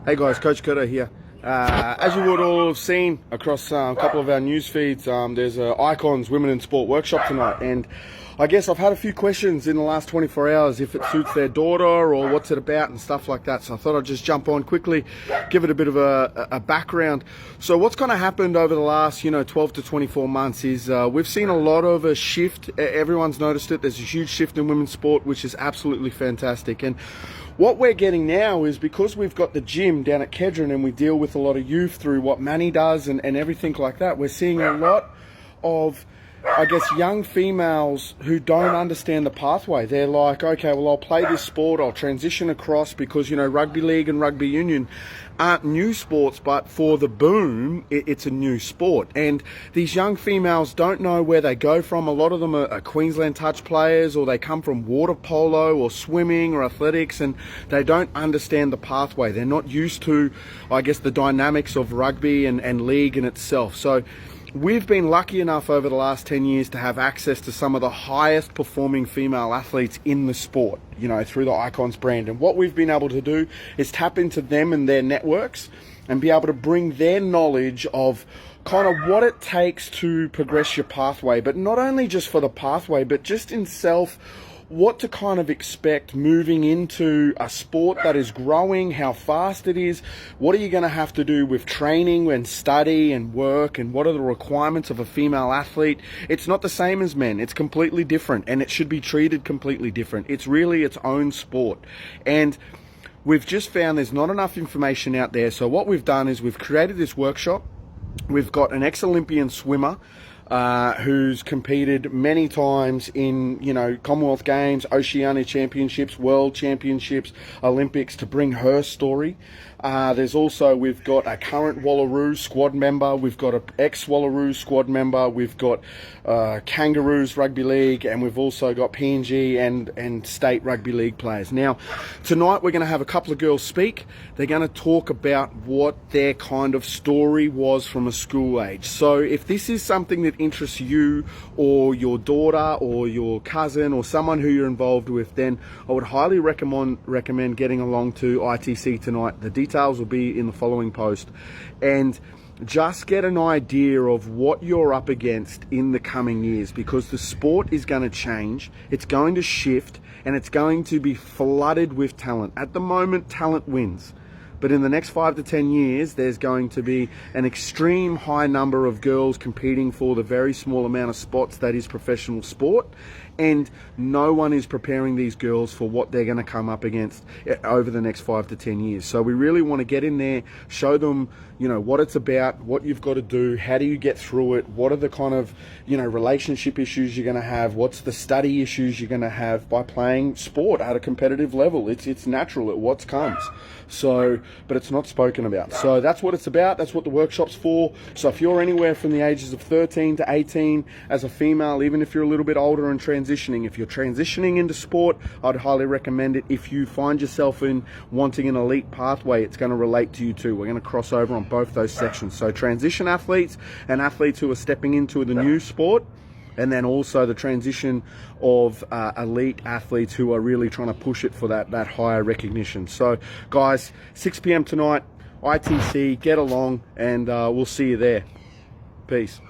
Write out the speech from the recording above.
Hey guys, Coach Cotto here. As you would all have seen across a couple of our news feeds, there's a Iconz Women in Sport workshop tonight, and I guess I've had a few questions in the last 24 hours if it suits their daughter or what's it about and stuff like that. So I thought I'd just jump on quickly, give it a bit of a background. So what's kind of happened over the last 12 to 24 months is we've seen a lot of a shift. Everyone's noticed it. There's a huge shift in women's sport, which is absolutely fantastic. And what we're getting now is, because we've got the gym down at Kedron and we deal with a lot of youth through what Manny does and everything like that, we're seeing a lot of, I guess, young females who don't understand the pathway. They're like, okay, well, I'll play this sport, I'll transition across because, rugby league and rugby union aren't new sports, but for the boom, it's a new sport. And these young females don't know where they go from. A lot of them are Queensland touch players, or they come from water polo or swimming or athletics, and they don't understand the pathway. They're not used to, I guess, the dynamics of rugby and league in itself. So we've been lucky enough over the last 10 years to have access to some of the highest performing female athletes in the sport, through the Iconz brand. And what we've been able to do is tap into them and their networks and be able to bring their knowledge of kind of what it takes to progress your pathway, but not only just for the pathway, but just in self, what to kind of expect moving into a sport that is growing, how fast it is, what are you going to have to do with training and study and work, and what are the requirements of a female athlete. It's not the same as men. It's completely different, and it should be treated completely different. It's really its own sport. And we've just found there's not enough information out there. So what we've done is we've created this workshop. We've got an ex-Olympian swimmer who's competed many times in, Commonwealth Games, Oceania Championships, World Championships, Olympics, to bring her story. We've got a current Wallaroo squad member, we've got an ex-Wallaroo squad member, we've got Kangaroos Rugby League, and we've also got PNG and state rugby league players. Now, tonight we're going to have a couple of girls speak. They're going to talk about what their kind of story was from a school age. So if this is something that interests you or your daughter or your cousin or someone who you're involved with, then I would highly recommend getting along to ITC tonight. The details will be in the following post, and just get an idea of what you're up against in the coming years, because the sport is going to change, it's going to shift, and it's going to be flooded with talent. At the moment, talent wins. But in the next 5 to 10 years, there's going to be an extreme high number of girls competing for the very small amount of spots that is professional sport. And no one is preparing these girls for what they're going to come up against over the next 5 to 10 years. So we really want to get in there, show them, what it's about, what you've got to do, how do you get through it, what are the kind of, relationship issues you're going to have, what's the study issues you're going to have by playing sport at a competitive level. It's natural, what comes. So, but it's not spoken about. So that's what it's about. That's what the workshop's for. So if you're anywhere from the ages of 13 to 18 as a female, even if you're a little bit older and transitioning, if you're transitioning into sport, I'd highly recommend it. If you find yourself in wanting an elite pathway, it's going to relate to you too. We're going to cross over on both those sections. So transition athletes and athletes who are stepping into the new sport, and then also the transition of elite athletes who are really trying to push it for that higher recognition. So guys, 6 p.m. tonight, ITC, get along, and we'll see you there. Peace.